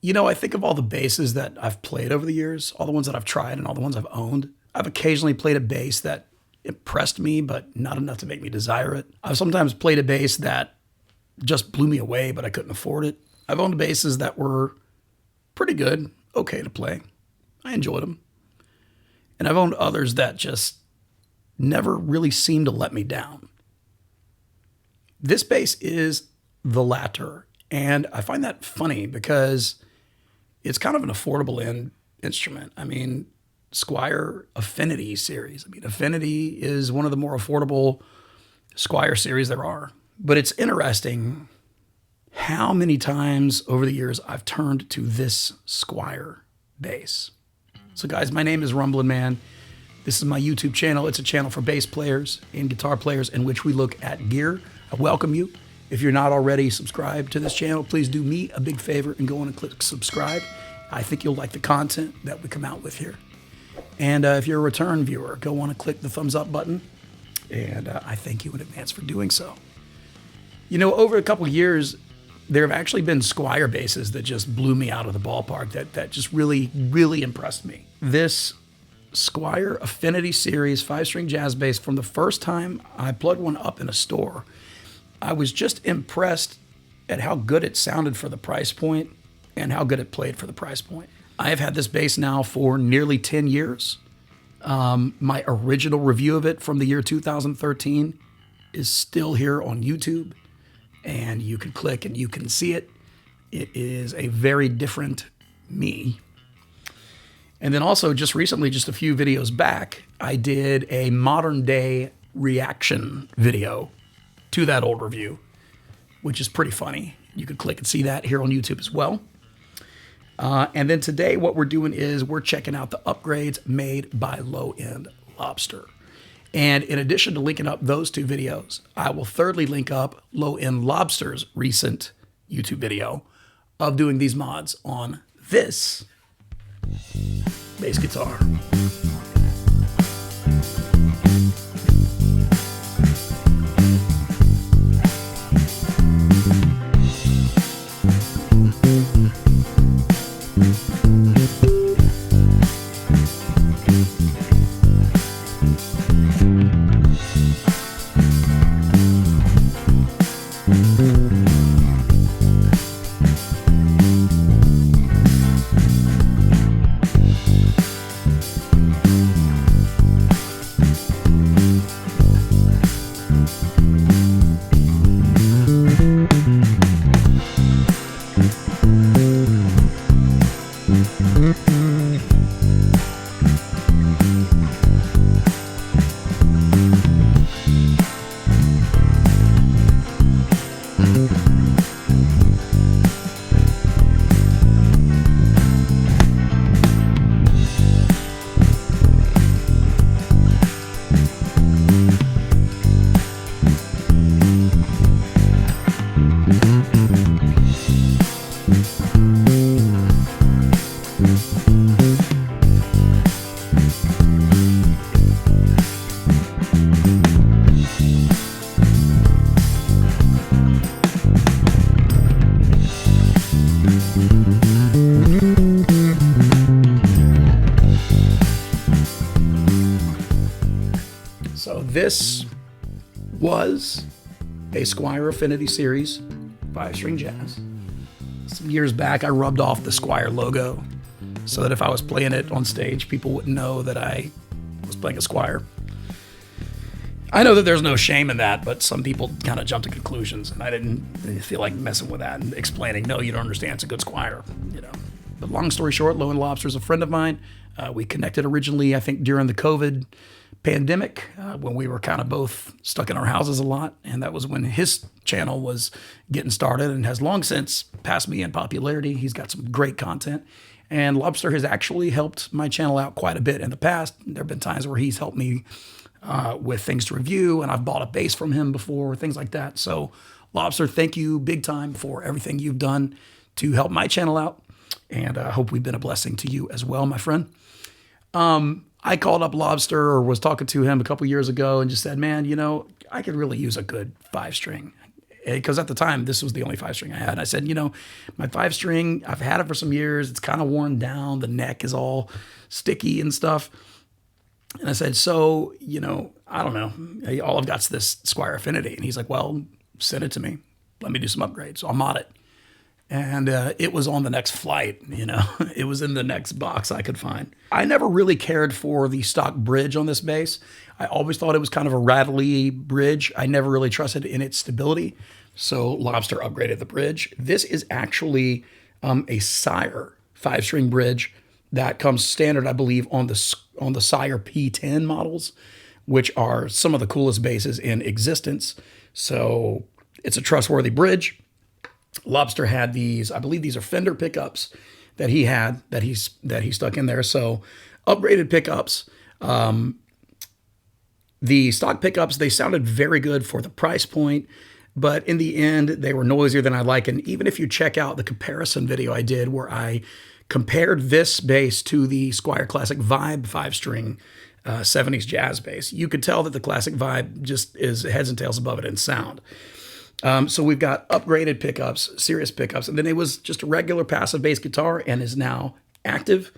You know, I think of all the basses that I've played over the years, all the ones that I've tried and all the ones I've owned. I've occasionally played a bass that impressed me, but not enough to make me desire it. I've sometimes played a bass that just blew me away, but I couldn't afford it. I've owned basses that were pretty good, okay to play. I enjoyed them. And I've owned others that just never really seemed to let me down. This bass is the latter, and I find that funny because it's kind of an affordable end instrument. I mean, Squier Affinity series. I mean, Affinity is one of the more affordable Squier series there are. But it's interesting how many times over the years I've turned to this Squier bass. So guys, my name is Rumblin Man. This is my YouTube channel. It's a channel for bass players and guitar players in which we look at gear. I welcome you. If you're not already subscribed to this channel, please do me a big favor and go on and click subscribe. I think you'll like the content that we come out with here. And if you're a return viewer, go on and click the thumbs up button. And I thank you in advance for doing so. You know, over a couple of years, there have actually been Squier basses that just blew me out of the ballpark, that just really, really impressed me. This Squier Affinity Series 5-string jazz bass, from the first time I plugged one up in a store, I was just impressed at how good it sounded for the price point and how good it played for the price point. I have had this bass now for nearly 10 years. My original review of it from the year 2013 is still here on YouTube, and you can click and you can see it. It is a very different me. And then also just recently, just a few videos back, I did a modern day reaction video to that old review, which is pretty funny. You can click and see that here on YouTube as well. And then today what we're doing is we're checking out the upgrades made by LowEndLobster. And in addition to linking up those two videos, I will thirdly link up LowEndLobster's recent YouTube video of doing these mods on this bass guitar. So this was a Squier Affinity Series 5-string jazz. Some years back, I rubbed off the Squier logo so that if I was playing it on stage, people wouldn't know that I was playing a Squier. I know that there's no shame in that, but some people kind of jump to conclusions, and I didn't feel like messing with that and explaining, no, you don't understand, it's a good Squier, you know. But long story short, LowEndLobster is a friend of mine. We connected originally, I think, during the COVID pandemic when we were kind of both stuck in our houses a lot. And that was when his channel was getting started and has long since passed me in popularity. He's got some great content. And Lobster has actually helped my channel out quite a bit in the past. There have been times where he's helped me with things to review, and I've bought a bass from him before, things like that. So Lobster, thank you big time for everything you've done to help my channel out. And I hope we've been a blessing to you as well, my friend. I called up Lobster or was talking to him a couple years ago and just said, man, you know, I could really use a good 5-string. Because at the time, this was the only 5-string I had. And I said, you know, my 5-string, I've had it for some years. It's kind of worn down. The neck is all sticky and stuff. And I said, so, you know, I don't know. All I've got is this Squier Affinity. And he's like, well, send it to me. Let me do some upgrades. So I'll mod it. And it was on the next flight, you know. It was in the next box I could find. I never really cared for the stock bridge on this bass. I always thought it was kind of a rattly bridge. I never really trusted in its stability. So Lobster upgraded the bridge. This is actually a Sire 5-string bridge that comes standard, I believe, on the Sire P10 models, which are some of the coolest basses in existence. So it's a trustworthy bridge. Lobster had these, I believe these are Fender pickups that he had, that he stuck in there. So upgraded pickups. The stock pickups, they sounded very good for the price point, but in the end, they were noisier than I like. And even if you check out the comparison video I did where I compared this bass to the Squier Classic Vibe 5-string 70s jazz bass, you could tell that the Classic Vibe just is heads and tails above it in sound. So we've got upgraded pickups, serious pickups, and then it was just a regular passive bass guitar and is now active.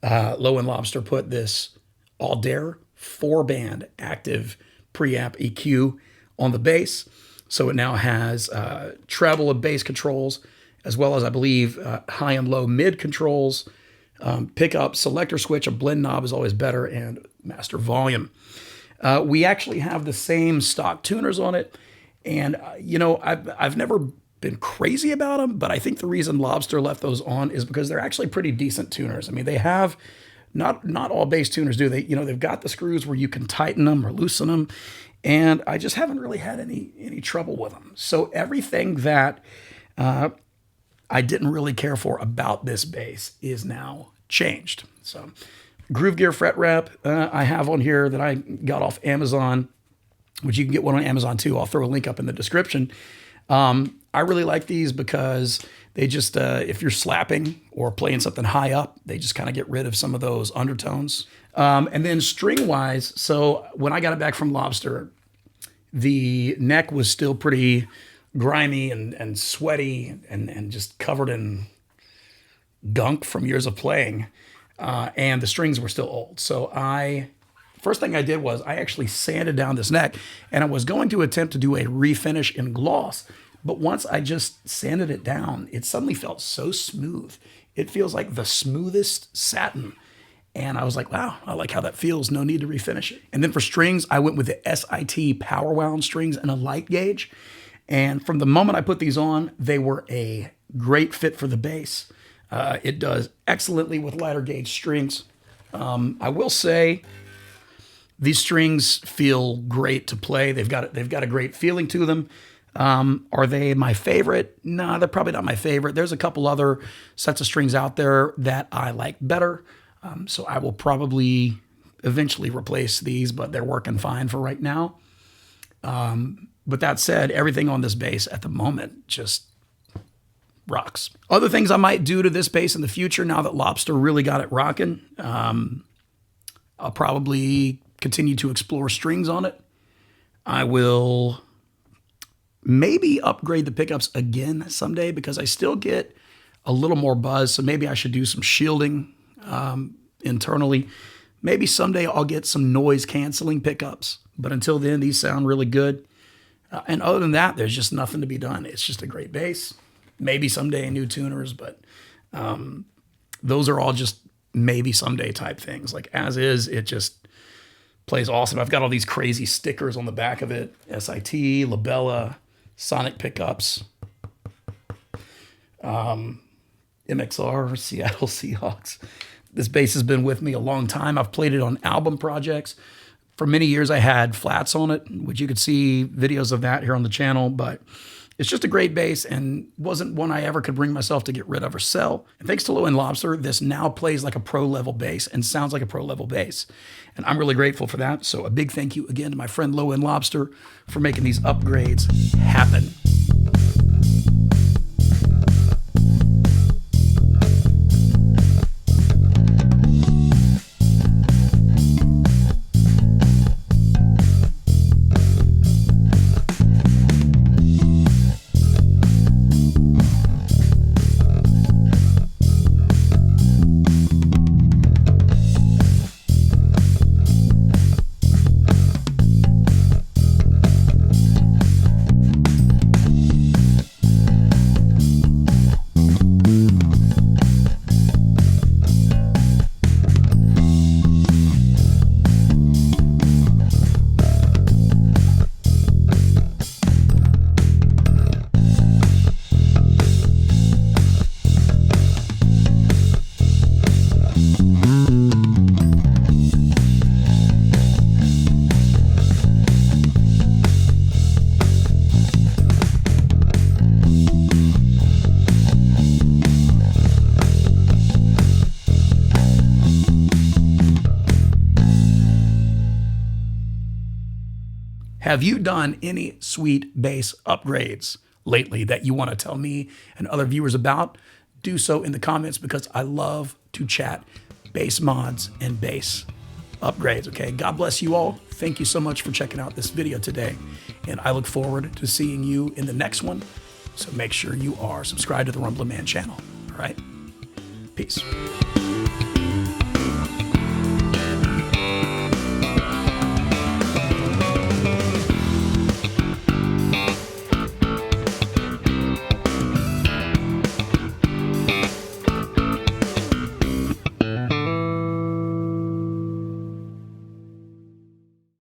LowEndLobster put this Alder 4-band active preamp EQ on the bass. So it now has treble and bass controls, as well as, I believe, high and low mid controls, pickup, selector switch, a blend knob is always better, and master volume. We actually have the same stock tuners on it. And, you know, I've never been crazy about them, but I think the reason Lobster left those on is because they're actually pretty decent tuners. I mean, they have, not all bass tuners do. They, you know, they've got the screws where you can tighten them or loosen them. And I just haven't really had any trouble with them. So everything that I didn't really care for about this bass is now changed. So Groove Gear fret wrap I have on here that I got off Amazon, which you can get one on Amazon too. I'll throw a link up in the description. I really like these because they just, if you're slapping or playing something high up, they just kind of get rid of some of those undertones. And then string-wise, so when I got it back from Lobster, the neck was still pretty grimy and sweaty and just covered in gunk from years of playing. And the strings were still old. So first thing I did was I actually sanded down this neck, and I was going to attempt to do a refinish in gloss. But once I just sanded it down, it suddenly felt so smooth. It feels like the smoothest satin. And I was like, wow, I like how that feels. No need to refinish it. And then for strings, I went with the SIT power wound strings and a light gauge. And from the moment I put these on, they were a great fit for the bass. It does excellently with lighter gauge strings. I will say these strings feel great to play. They've got a great feeling to them. Are they my favorite? No, they're probably not my favorite. There's a couple other sets of strings out there that I like better. So I will probably eventually replace these, but they're working fine for right now. But that said, everything on this bass at the moment just rocks. Other things I might do to this bass in the future, now that Lobster really got it rocking, I'll probably continue to explore strings on it. I will maybe upgrade the pickups again someday because I still get a little more buzz. So maybe I should do some shielding internally. Maybe someday I'll get some noise canceling pickups. But until then, these sound really good. And other than that, there's just nothing to be done. It's just a great bass. Maybe someday new tuners, but those are all just maybe someday type things. Like as is, it just plays awesome. I've got all these crazy stickers on the back of it. SIT, Labella, Sonic pickups, MXR, Seattle Seahawks. This bass has been with me a long time. I've played it on album projects. For many years, I had flats on it, which you could see videos of that here on the channel, but it's just a great bass and wasn't one I ever could bring myself to get rid of or sell. And thanks to LowEndLobster, this now plays like a pro level bass and sounds like a pro level bass. And I'm really grateful for that. So a big thank you again to my friend LowEndLobster for making these upgrades happen. Have you done any sweet bass upgrades lately that you want to tell me and other viewers about? Do so in the comments because I love to chat bass mods and bass upgrades, okay? God bless you all. Thank you so much for checking out this video today. And I look forward to seeing you in the next one. So make sure you are subscribed to the Rumblin channel, all right? Peace.